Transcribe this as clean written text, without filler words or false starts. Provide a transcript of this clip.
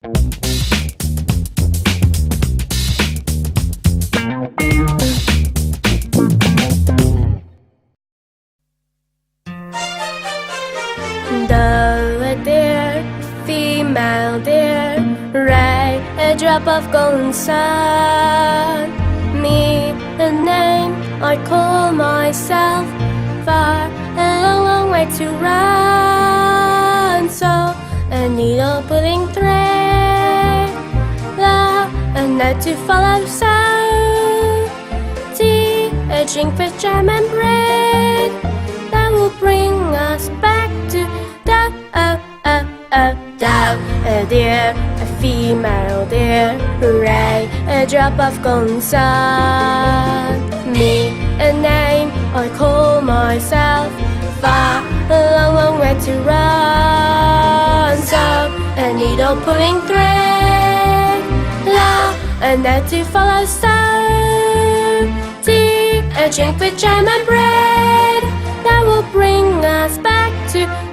Doe a deer, female deer, ray a drop of golden sun. Me a name I call myself, far a long, long way to run. So a needle pulling thread, love a net to follow. So tea a drink with jam and bread that will bring us back to Doe a deer, a female deer, ray a drop of golden sun. Me a name I call myself, far a long, long way to run. So a needle pulling thread, love a net to follow. So tea a drink with jam and bread that will bring us back to